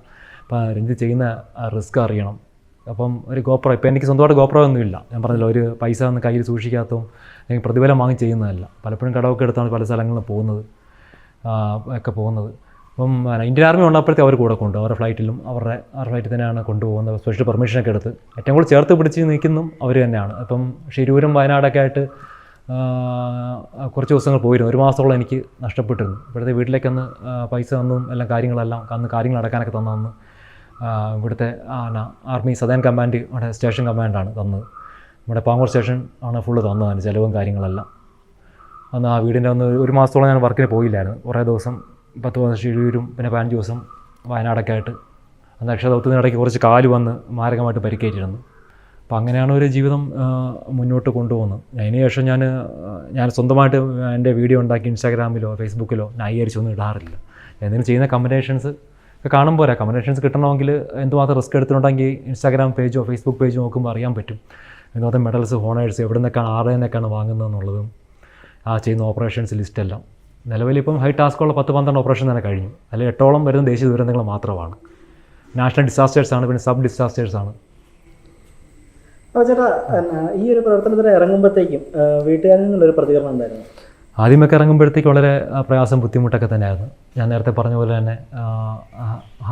അപ്പോൾ രഞ്ജിത്ത് ചെയ്യുന്ന റിസ്ക് അറിയണം, അപ്പം ഒരു ഗോപ്രോ, ഇപ്പോൾ എനിക്ക് സ്വന്തമായിട്ട് ഗോപ്രോ ഒന്നുമില്ല. ഞാൻ പറഞ്ഞല്ലോ, ഒരു പൈസ ഒന്ന് കയ്യിൽ സൂക്ഷിക്കാത്തതും അല്ലെങ്കിൽ പ്രതിഫലം വാങ്ങി ചെയ്യുന്നതല്ല. പലപ്പോഴും കടമൊക്കെ എടുത്താണ് പല സ്ഥലങ്ങളിലും പോകുന്നത്. അപ്പം ഇന്ത്യൻ ആർമി ഉള്ളപ്പോഴത്തെ അവർ കൂടെ കൊണ്ടുപോകും. അവരുടെ ഫ്ലൈറ്റിൽ തന്നെയാണ് കൊണ്ടുപോകുന്നത്. സ്പെഷ്യൽ പെർമിഷനൊക്കെ എടുത്ത് ഏറ്റവും കൂടുതൽ ചേർത്ത് പിടിച്ച് നിൽക്കുന്നതും അവർ തന്നെയാണ്. അപ്പം ഷിരൂരും വയനാടൊക്കെ ആയിട്ട് കുറച്ച് ദിവസങ്ങൾ പോയിരുന്നു. 1 മാസത്തോളം എനിക്ക് നഷ്ടപ്പെട്ടിരുന്നു. ഇവിടുത്തെ വീട്ടിലേക്കൊന്ന് പൈസ തന്നും കാര്യങ്ങളെല്ലാം കാര്യങ്ങൾ അടക്കാനൊക്കെ തന്നു. ഇവിടുത്തെ ആർമി സദേൺ കമാൻഡ്, അവിടെ സ്റ്റേഷൻ കമാൻഡാണ് തന്നത്. നമ്മുടെ പാങ്ങൂർ സ്റ്റേഷൻ ആണ് ഫുള്ള് തന്നതാണ് ചിലവും കാര്യങ്ങളെല്ലാം. അന്ന് ആ വീടിൻ്റെ 1 മാസത്തോളം ഞാൻ വർക്കിന് പോയില്ലായിരുന്നു. കുറേ ദിവസം 10 ദിവസം ഷിരൂരും പിന്നെ 15 ദിവസം വയനാടൊക്കെ ആയിട്ട് അന്ന് രക്ഷാദൗത്യത്തിനിടയ്ക്ക് കുറച്ച് കാല് വന്ന് മാരകമായിട്ട് പരിക്കേറ്റിരുന്നു. അപ്പം അങ്ങനെയാണ് ഒരു ജീവിതം മുന്നോട്ട് കൊണ്ടുപോകുന്നത്. അതിനുശേഷം ഞാൻ സ്വന്തമായിട്ട് എൻ്റെ വീഡിയോ ഉണ്ടാക്കി ഇൻസ്റ്റാഗ്രാമിലോ ഫേസ്ബുക്കിലോ ന്യായീകരിച്ചൊന്നും ഇടാറില്ല. എന്തെങ്കിലും ചെയ്യുന്ന കമ്പനേഷൻസ് ഒക്കെ കാണുമ്പോൾ കമ്പനേഷൻസ് കിട്ടണമെങ്കിൽ എന്തുമാത്രം റിസ്ക് എടുത്തിട്ടുണ്ടെങ്കിൽ ഇൻസ്റ്റാഗ്രാം പേജോ ഫേസ്ബുക്ക് പേജോ നോക്കുമ്പോൾ അറിയാൻ പറ്റും. എന്തുമാത്രം മെഡൽസ് ഹോണേഴ്സ് എവിടെ നിന്നൊക്കെയാണ് ആരുടെ നിന്നൊക്കെയാണ് വാങ്ങുന്നതെന്നുള്ളതും ചെയ്യുന്ന ഓപ്പറേഷൻസ് ലിസ്റ്റെല്ലാം. നിലവിലിപ്പം ഹൈ ടാസ്കുള്ള 10-12 ഓപ്പറേഷൻ തന്നെ കഴിഞ്ഞു. അതിൽ 8ഓളം വരുന്ന ദേശീയ ദുരന്തങ്ങൾ മാത്രമാണ്. നാഷണൽ ഡിസാസ്റ്റേഴ്സാണ്, പിന്നെ സബ് ഡിസാസ്റ്റേഴ്സാണ്. അപ്പോൾ ചേട്ടാ, ഈ ഒരു പ്രവർത്തനത്തിൽ ഇറങ്ങുമ്പോഴത്തേക്കും വീട്ടുകാരിൽ നിന്നുള്ളൊരു പ്രതികരണം എന്തായിരുന്നു? ആദ്യമൊക്കെ ഇറങ്ങുമ്പോഴത്തേക്ക് വളരെ പ്രയാസം ബുദ്ധിമുട്ടൊക്കെ തന്നെയായിരുന്നു. ഞാൻ നേരത്തെ പറഞ്ഞ പോലെ തന്നെ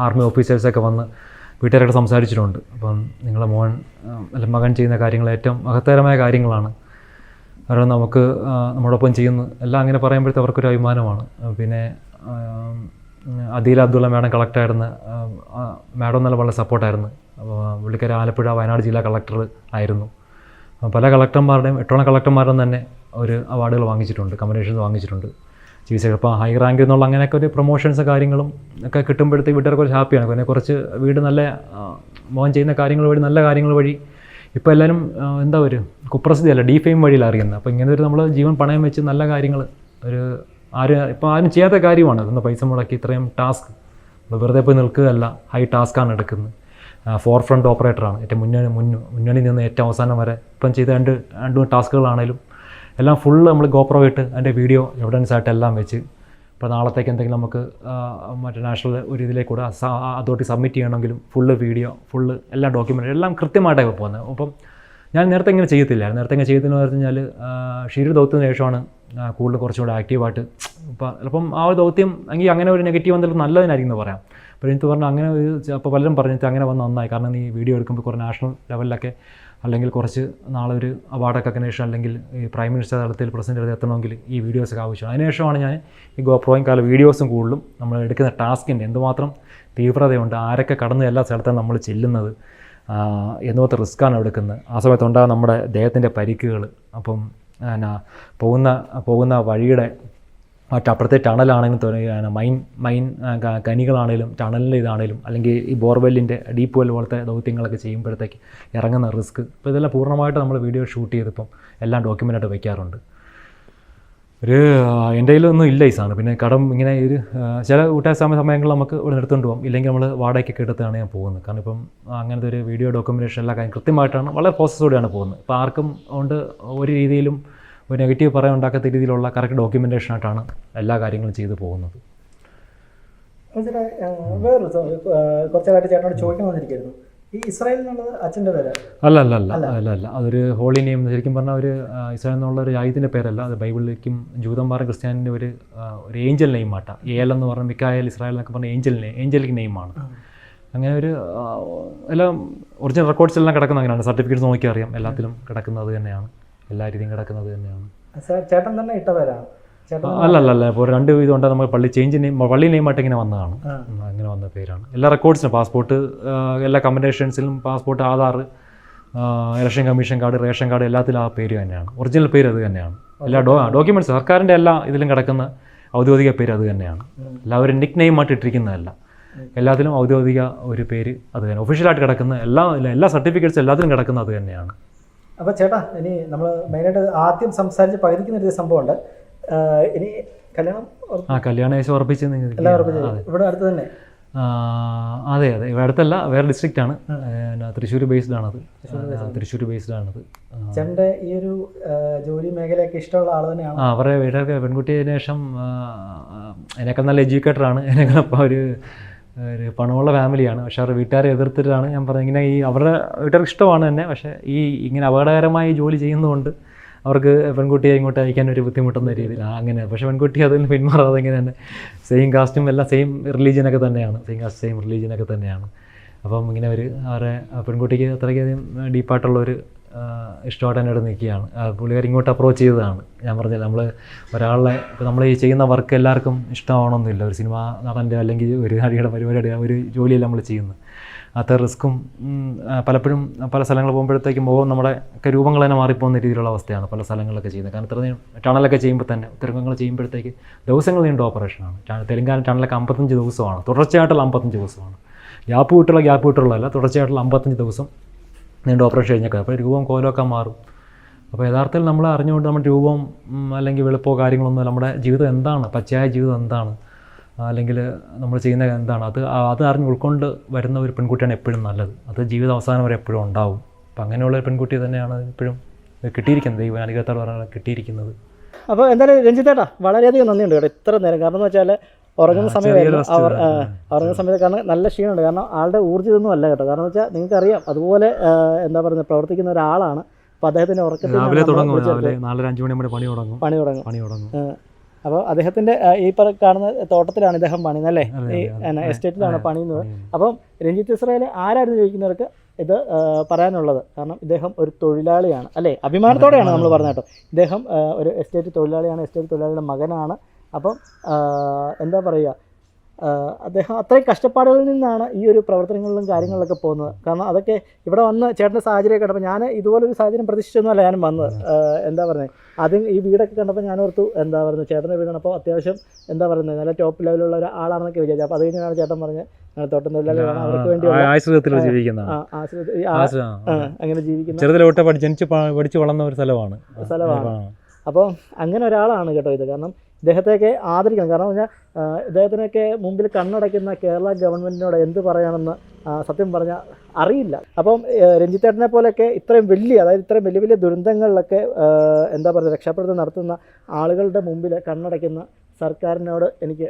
ആർമി ഓഫീസേഴ്സൊക്കെ വന്ന് വീട്ടുകാരോട് സംസാരിച്ചിട്ടുണ്ട്. അപ്പം നിങ്ങളുടെ മകൻ ചെയ്യുന്ന കാര്യങ്ങൾ ഏറ്റവും മഹത്തരമായ കാര്യങ്ങളാണ്, കാരണം നമുക്ക് നമ്മോടൊപ്പം ചെയ്യുന്നു എല്ലാം അങ്ങനെ പറയുമ്പോഴത്തെ അവർക്കൊരു അഭിമാനമാണ്. പിന്നെ അദീല അബ്ദുള്ള മാഡം കളക്ടറായിരുന്ന മാഡം നല്ല വളരെ സപ്പോർട്ടായിരുന്നു. പുള്ളിക്കാരി ആലപ്പുഴ വയനാട് ജില്ലാ കളക്ടർ ആയിരുന്നു. പല കളക്ടർമാരുടെയും 8ഓളം കളക്ടർമാരുടെയും തന്നെ ഒരു അവാർഡുകൾ വാങ്ങിച്ചിട്ടുണ്ട്, കമ്പനേഷൻസ് വാങ്ങിച്ചിട്ടുണ്ട്. ചീഫ് സെക്രട്ടറി ഇപ്പോൾ ഹൈ റാങ്കിൽ നിന്നുള്ള അങ്ങനെയൊക്കെ ഒരു പ്രൊമോഷൻസ് കാര്യങ്ങളും ഒക്കെ കിട്ടുമ്പോഴത്തേക്ക് വീട്ടുകാർ കുറച്ച് ഹാപ്പിയാണ്. പിന്നെ കുറച്ച് വീട് നല്ല മോൻ ചെയ്യുന്ന കാര്യങ്ങൾ വഴി, നല്ല കാര്യങ്ങൾ വഴി ഇപ്പോൾ എല്ലാവരും എന്താ ഒരു കുപ്രസിദ്ധിയല്ല, ഡീഫെയിം വഴിയിൽ അറിയുന്നത്. അപ്പോൾ ഇങ്ങനെ ഒരു നമ്മൾ ജീവൻ പണയം വെച്ച് നല്ല കാര്യങ്ങൾ ആരും ചെയ്യാത്ത കാര്യമാണ്. അതൊന്ന് പൈസ മുടക്കി ഇത്രയും ടാസ്ക് വെറുതെ പോയി നിൽക്കുകയല്ല, ഹൈ ടാസ്ക്കാണ് എടുക്കുന്നത്. ഫോർ ഫ്രണ്ട് ഓപ്പറേറ്ററാണ്, ഏറ്റവും മുന്നണി നിന്ന് ഏറ്റവും അവസാനം വരെ ഇപ്പം ചെയ്ത രണ്ട് ടാസ്കുകളാണേലും എല്ലാം ഫുള്ള് നമ്മൾ ഗോപ്രോ ഇട്ട് അതിൻ്റെ വീഡിയോ എവിഡൻസ് ആയിട്ട് എല്ലാം വെച്ച് ഇപ്പോൾ നാളത്തേക്ക് എന്തെങ്കിലും നമുക്ക് മറ്റേ നാഷണൽ ഒരു ഇതിലേക്ക് കൂടെ അതോറിറ്റി സബ്മിറ്റ് ചെയ്യണമെങ്കിലും ഫുള്ള് വീഡിയോ ഫുള്ള് എല്ലാ ഡോക്യുമെൻ്റ് എല്ലാം കൃത്യമായിട്ടാണ് പോകുന്നത്. അപ്പം ഞാൻ നേരത്തെ ഇങ്ങനെ ചെയ്യത്തില്ലായിരുന്നു. നേരത്തെ ഇങ്ങനെ ചെയ്തതെന്ന് പറഞ്ഞു കഴിഞ്ഞാൽ ഷിരൂർ ദൗത്യത്തിന് ശേഷമാണ് കൂടുതൽ കുറച്ചുകൂടെ ആക്റ്റീവായിട്ട്. ഇപ്പം ചിലപ്പം ആ ഒരു ദൗത്യം എങ്കിൽ അങ്ങനെ ഒരു നെഗറ്റീവ് വന്നിട്ട് നല്ലതിനായിരിക്കും എന്ന് പറയാം. അപ്പോൾ എനിക്ക് പറഞ്ഞാൽ അങ്ങനെ അപ്പോൾ പലരും പറഞ്ഞിട്ട് അങ്ങനെ വന്ന് നന്നായി, കാരണം നീ വീഡിയോ എടുക്കുമ്പോൾ കുറേ നാഷണൽ ലെവലിലൊക്കെ അല്ലെങ്കിൽ കുറച്ച് നാളെ ഒരു അവാർഡൊക്കെ ശേഷം അല്ലെങ്കിൽ ഈ പ്രൈം മിനിസ്റ്റർ തലത്തിൽ പ്രസിഡന്റ് എത്തണമെങ്കിൽ ഈ വീഡിയോസൊക്കെ ആവശ്യമാണ്. അതിനുശേഷമാണ് ഞാൻ ഈ ഗോപ്രോയും കാല വീഡിയോസും കൂടുതലും നമ്മൾ എടുക്കുന്ന ടാസ്കിൻ്റെ എന്തുമാത്രം തീവ്രതയുണ്ട്, ആരൊക്കെ കടന്ന് എല്ലാ സ്ഥലത്തും നമ്മൾ ചെല്ലുന്നത്, എന്തുമാത്രം റിസ്ക്കാണ് എടുക്കുന്നത്, ആ സമയത്തുണ്ടാകുന്ന നമ്മുടെ ദേഹത്തിൻ്റെ പരിക്കുകൾ, അപ്പം പോകുന്ന വഴിയുടെ മറ്റപ്പുറത്തെ ടണലാണെങ്കിലും മൈൻ കനികളാണേലും ടണലിൻ്റെ ഇതാണേലും അല്ലെങ്കിൽ ഈ ബോർവെല്ലിൻ്റെ ഡീപ്പ് വെൽ പോലത്തെ ദൗത്യങ്ങളൊക്കെ ചെയ്യുമ്പോഴത്തേക്ക് ഇറങ്ങുന്ന റിസ്ക്, ഇപ്പോൾ ഇതെല്ലാം പൂർണ്ണമായിട്ട് നമ്മൾ വീഡിയോ ഷൂട്ട് ചെയ്തിപ്പം എല്ലാം ഡോക്യുമെൻ്റായിട്ട് വയ്ക്കാറുണ്ട്. എൻ്റെ കയ്യിലൊന്നും ഇല്ല ഈ സാധനം. പിന്നെ കടം ഇങ്ങനെ ഒരു ചില സമയങ്ങളിൽ നമുക്ക് ഇവിടെ എടുത്തുകൊണ്ട് പോകും, ഇല്ലെങ്കിൽ നമ്മൾ വാടകയ്ക്കൊക്കെ എടുത്താണ് ഞാൻ പോകുന്നത്. കാരണം ഇപ്പം അങ്ങനത്തെ ഒരു വീഡിയോ ഡോക്യുമെൻറ്റേഷൻ എല്ലാ കാര്യം കൃത്യമായിട്ടാണ് വളരെ പ്രോസസ്സോടെയാണ് പോകുന്നത്. ഇപ്പോൾ ആർക്കും കൊണ്ട് ഒരു രീതിയിലും ഒരു നെഗറ്റീവ് പറയാൻ ഉണ്ടാക്കാത്ത രീതിയിലുള്ള കറക്റ്റ് ഡോക്യുമെൻറ്റേഷനായിട്ടാണ് എല്ലാ കാര്യങ്ങളും ചെയ്തു പോകുന്നത്. വേറൊരു കുറച്ചായിട്ട് ചേട്ടനോട് ചോദിക്കാൻ വന്നിരിക്കുന്നു, ഈ ഇസ്രായേൽ എന്നുള്ളത് അച്ഛൻ്റെ പേര്? അല്ല, അതൊരു ഹോളി നെയിം. ശരിക്കും പറഞ്ഞാൽ ഒരു ഇസ്രായേൽ എന്നുള്ള ഒരു രാജ്യത്തിൻ്റെ പേരല്ല, അത് ബൈബിളിലേക്കും ജൂതന്മാരും ക്രിസ്ത്യാനിൻ്റെ ഒരു ഏഞ്ചൽ നെയിമാട്ട. ഏൽ എന്ന് പറഞ്ഞാൽ മിക്കായേൽ, ഇസ്രായേൽ എന്നൊക്കെ പറഞ്ഞാൽ ഏഞ്ചലിക് നെയിമാണ്. അങ്ങനെ ഒരു എല്ലാം ഒറിജിനൽ റെക്കോർഡ്സ് എല്ലാം കിടക്കുന്ന അങ്ങനെയാണ്. സർട്ടിഫിക്കറ്റ്സ് നോക്കി അറിയാം, എല്ലാത്തിലും കിടക്കുന്നത് തന്നെയാണ്, എല്ലാ രീതിയും കിടക്കുന്നത് തന്നെയാണ്. ചേട്ടൻ തന്നെ ഇട്ട പേരാണ്? അല്ല, ഇപ്പോൾ 2 ഇതുകൊണ്ട് നമ്മൾ പള്ളി നെയിമായിട്ട് ഇങ്ങനെ വന്നതാണ്, അങ്ങനെ വന്ന പേരാണ്. എല്ലാ റെക്കോർഡ്സിനും പാസ്പോർട്ട്, എല്ലാ കമ്പനേഷൻസിലും passport, Aadhaar, election commission card, ration card എല്ലാത്തിലും ആ പേര് തന്നെയാണ്, ഒറിജിനൽ പേര് അത് തന്നെയാണ്. എല്ലാ ഡോക്യുമെൻറ്റ്സ് സർക്കാരിൻ്റെ എല്ലാ ഇതിലും കിടക്കുന്ന ഔദ്യോഗിക പേര് അത് തന്നെയാണ്. എല്ലാവരും നിക് നെയിമായിട്ട് ഇട്ടിരിക്കുന്നതല്ല, എല്ലാത്തിലും ഔദ്യോഗിക ഒരു പേര് അത് തന്നെ, ഒഫീഷ്യലായിട്ട് കിടക്കുന്ന എല്ലാ സർട്ടിഫിക്കറ്റ്സും എല്ലാത്തിലും കിടക്കുന്ന അത് തന്നെയാണ്. അപ്പോൾ ചേട്ടാ, ഇനി നമ്മൾ മെയിനായിട്ട് ആദ്യം സംസാരിച്ച് പകുതിക്കുന്നൊരു സംഭവമുണ്ട്. ഇനി കല്യാണം ഏകദേശം ഉറപ്പിച്ച് ഇവിടെ അടുത്ത് തന്നെ? അതെ, ഇവിടെ അടുത്തല്ല, വേറെ ഡിസ്ട്രിക്റ്റ് ആണ്, തൃശ്ശൂർ ബേസ്ഡാണത്. തൃശ്ശൂർ ബേസ്ഡാണത്. ചേട്ടൻ്റെ ഈ ഒരു ജോലി മേഖലയൊക്കെ ഇഷ്ടമുള്ള ആൾ തന്നെയാണ്? അവരുടെ വീട്ടിലൊക്കെ പെൺകുട്ടിയതിനു ശേഷം എന്നെക്കാൾ നല്ല എഡ്യൂക്കേറ്ററാണ്, എന്നെക്കാൾ അപ്പോൾ ഒരു ഒരു പണമുള്ള ഫാമിലിയാണ്. പക്ഷേ അവരുടെ വീട്ടുകാരെ എതിർത്തിട്ടാണ് ഞാൻ പറഞ്ഞത്. ഇങ്ങനെ അവരുടെ വീട്ടുകാർക്ക് ഇഷ്ടമാണ് തന്നെ, പക്ഷേ ഇങ്ങനെ അപകടകരമായി ജോലി ചെയ്യുന്നതുകൊണ്ട് അവർക്ക് പെൺകുട്ടിയെ ഇങ്ങോട്ട് അയക്കാൻ ഒരു ബുദ്ധിമുട്ടുന്ന രീതിയിൽ അങ്ങനെ. പക്ഷേ പെൺകുട്ടി അതിൽ നിന്ന് പിന്മാറാതെ ഇങ്ങനെ തന്നെ സെയിം കാസ്റ്റും എല്ലാം സെയിം റിലീജിയനൊക്കെ തന്നെയാണ്, സെയിം കാസ്റ്റ് സെയിം റിലീജിയനൊക്കെ തന്നെയാണ്. അപ്പം ഇങ്ങനെ അവരെ പെൺകുട്ടിക്ക് അത്രയ്ക്കധികം ഡീപ്പായിട്ടുള്ളൊരു ഇഷ്ടമായിട്ട് എന്നോട് നിൽക്കുകയാണ്. പുള്ളിക്കാർ ഇങ്ങോട്ട് അപ്രോച്ച് ചെയ്തതാണ്. ഞാൻ പറഞ്ഞില്ല, നമ്മൾ ഒരാളെ ഇപ്പോൾ നമ്മൾ ഈ ചെയ്യുന്ന വർക്ക് എല്ലാവർക്കും ഇഷ്ടമാവണമെന്നില്ല. ഒരു സിനിമ നടൻ്റെ അല്ലെങ്കിൽ ഒരു നടിയുടെ പരിപാടിയുടെ ഒരു ജോലിയല്ല നമ്മൾ ചെയ്യുന്നത്. അത്ര റിസ്ക്കും പലപ്പോഴും പല സ്ഥലങ്ങൾ പോകുമ്പോഴത്തേക്കും നമ്മുടെ ഒക്കെ രൂപങ്ങൾ തന്നെ മാറിപ്പോകുന്ന രീതിയിലുള്ള അവസ്ഥയാണ് പല സ്ഥലങ്ങളിലൊക്കെ ചെയ്യുന്നത്. കാരണം ഇത്രയും ടണലൊക്കെ ചെയ്യുമ്പോൾ തന്നെ ഉത്തരങ്ങൾ ചെയ്യുമ്പോഴത്തേക്ക് ദിവസങ്ങൾ നീണ്ട ഓപ്പറേഷനാണ്. തെലുങ്കാന ടണലൊക്കെ 55 ദിവസമാണ്, തുടർച്ചയായിട്ടുള്ള 55 ദിവസമാണ്. ഗ്യാപ്പ് വിട്ടുള്ളതല്ല, തുടർച്ചയായിട്ടുള്ള 55 ദിവസം നീണ്ട ഓപ്പറേഷൻ കഴിഞ്ഞൊക്കെ. അപ്പോൾ രൂപം കോലമൊക്കെ മാറും. അപ്പോൾ യഥാർത്ഥത്തിൽ നമ്മൾ അറിഞ്ഞുകൊണ്ട് നമ്മുടെ രൂപം അല്ലെങ്കിൽ വെളുപ്പോ കാര്യങ്ങളൊന്നും നമ്മുടെ ജീവിതം എന്താണ്, പച്ചയായ ജീവിതം എന്താണ്, അല്ലെങ്കിൽ നമ്മൾ ചെയ്യുന്നത് എന്താണ്, അത് അറിഞ്ഞ് ഉൾക്കൊണ്ട് വരുന്ന ഒരു പെൺകുട്ടിയാണ് എപ്പോഴും നല്ലത്. അത് ജീവിത അവസാനം വരെ എപ്പോഴും ഉണ്ടാവും. അപ്പം അങ്ങനെയുള്ള ഒരു പെൺകുട്ടി തന്നെയാണ് ഇപ്പോഴും കിട്ടിയിരിക്കുന്നത്, ദൈവം അനുഗ്രഹത്തോടെ പറഞ്ഞാൽ കിട്ടിയിരിക്കുന്നത്. അപ്പോൾ എന്തായാലും രഞ്ജിത്തേട്ടാ വളരെയധികം നന്ദിയുണ്ട് കേട്ടോ ഇത്ര നേരം. കാരണം എന്ന് വെച്ചാൽ ഉറങ്ങുന്ന സമയമായിരുന്നു, ഉറങ്ങുന്ന സമയത്ത് കാരണം നല്ല ക്ഷീണമുണ്ട്. കാരണം ആളുടെ ഊർജ്ജമൊന്നും അല്ല കേട്ടോ. കാരണം വെച്ചാൽ നിങ്ങൾക്കറിയാം അതുപോലെ എന്താ പറയുന്നത് പ്രവർത്തിക്കുന്ന ഒരാളാണ്. അപ്പോൾ അദ്ദേഹത്തിൻ്റെ ഉറക്കത്തിൽ രാവിലെ തുടങ്ങും, 4-5 മണി വരെ പണി തുടങ്ങും. അപ്പോൾ അദ്ദേഹത്തിൻ്റെ ഈ കാണുന്ന തോട്ടത്തിലാണ് ഇദ്ദേഹം പണിയുന്നത് അല്ലേ, ഈ എസ്റ്റേറ്റിലാണ് പണിയുന്നത്. അപ്പം രഞ്ജിത്ത് ഇസ്രായേൽ ആരായിരുന്നു ചോദിക്കുന്നവർക്ക് ഇത് പറയാനുള്ളത്. കാരണം ഇദ്ദേഹം ഒരു തൊഴിലാളിയാണ് അല്ലേ, അഭിമാനത്തോടെയാണ് നമ്മൾ പറഞ്ഞത് കേട്ടോ. ഇദ്ദേഹം ഒരു എസ്റ്റേറ്റ് തൊഴിലാളിയാണ്, എസ്റ്റേറ്റ് തൊഴിലാളിയുടെ മകനാണ്. അപ്പം എന്താ പറയുക, അദ്ദേഹം അത്രയും കഷ്ടപ്പാടുകളിൽ നിന്നാണ് ഈ ഒരു പ്രവർത്തനങ്ങളിലും കാര്യങ്ങളിലൊക്കെ പോകുന്നത്. കാരണം അതൊക്കെ ഇവിടെ വന്ന് ചേട്ടൻ്റെ സാഹചര്യമൊക്കെ കണ്ടപ്പോൾ ഞാൻ ഇതുപോലൊരു സാഹചര്യം പ്രതീക്ഷിച്ചൊന്നുമല്ല ഞാനും വന്നത്. എന്താ പറയുന്നത്, ആദ്യം ഈ വീടൊക്കെ കണ്ടപ്പോൾ ഞാൻ ഓർത്തു എന്താ പറയുന്നത് ചേട്ടൻ്റെ വീടാണ്, അപ്പോൾ അത്യാവശ്യം എന്താ പറയുന്നത് നല്ല ടോപ്പ് ലെവലുള്ള ഒരു ആളാണെന്നൊക്കെ വിചാരിച്ചു. അപ്പോൾ അത് കഴിഞ്ഞാണ് ചേട്ടൻ പറഞ്ഞത് തോട്ടം തൊഴിലാളികളാണ്, അവർക്ക് വേണ്ടി അങ്ങനെ ജീവിക്കുന്ന പഠിച്ചു വളർന്ന ഒരു സ്ഥലമാണ്. അപ്പോൾ അങ്ങനെ ഒരാളാണ് കേട്ടോ ഇത്. കാരണം ഇദ്ദേഹത്തെയൊക്കെ ആദരിക്കണം. കാരണം പറഞ്ഞാൽ ഇദ്ദേഹത്തിനൊക്കെ മുമ്പിൽ കണ്ണടയ്ക്കുന്ന കേരള ഗവൺമെൻറ്റിനോട് എന്ത് പറയാമെന്ന് സത്യം പറഞ്ഞാൽ അറിയില്ല. അപ്പം രഞ്ജിത്തേട്ടനെ പോലെയൊക്കെ ഇത്രയും വലിയ ദുരന്തങ്ങളിലൊക്കെ എന്താ പറയുക രക്ഷാപ്രവർത്തനം നടത്തുന്ന ആളുകളുടെ മുമ്പിൽ കണ്ണടയ്ക്കുന്ന സർക്കാരിനോട് എനിക്ക്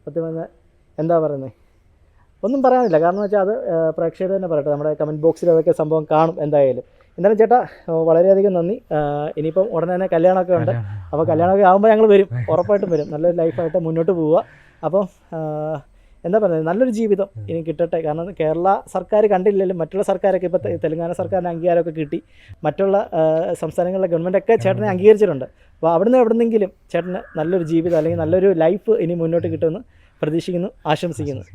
സത്യം പറഞ്ഞാൽ എന്താ പറയുന്നത് ഒന്നും പറയാനില്ല. കാരണം വെച്ചാൽ അത് പ്രേക്ഷകർ തന്നെ പറയട്ടെ, നമ്മുടെ കമൻറ്റ് ബോക്സിൽ അതൊക്കെ സംഭവം കാണും. എന്തായാലും ചേട്ടാ വളരെയധികം നന്ദി. ഇനിയിപ്പം ഉടനെ തന്നെ കല്യാണമൊക്കെ ഉണ്ട്. അപ്പോൾ കല്യാണമൊക്കെ ആകുമ്പോൾ ഞങ്ങൾ വരും, ഉറപ്പായിട്ടും വരും. നല്ലൊരു ലൈഫായിട്ട് മുന്നോട്ട് പോവുക. അപ്പം എന്താ പറയുന്നത് നല്ലൊരു ജീവിതം ഇനി കിട്ടട്ടെ. കാരണം കേരള സർക്കാർ കണ്ടില്ലെങ്കിലും മറ്റുള്ള സർക്കാരൊക്കെ ഇപ്പോൾ തെലുങ്കാന സർക്കാരിന് അംഗീകാരമൊക്കെ കിട്ടി, മറ്റുള്ള സംസ്ഥാനങ്ങളിലെ ഗവൺമെൻറ്റൊക്കെ ചേട്ടനെ അംഗീകരിച്ചിട്ടുണ്ട്. അപ്പോൾ എവിടുന്നെങ്കിലും ചേട്ടന് നല്ലൊരു ജീവിതം അല്ലെങ്കിൽ നല്ലൊരു ലൈഫ് ഇനി മുന്നോട്ട് കിട്ടുമെന്ന് പ്രതീക്ഷിക്കുന്നു, ആശംസിക്കുന്നു.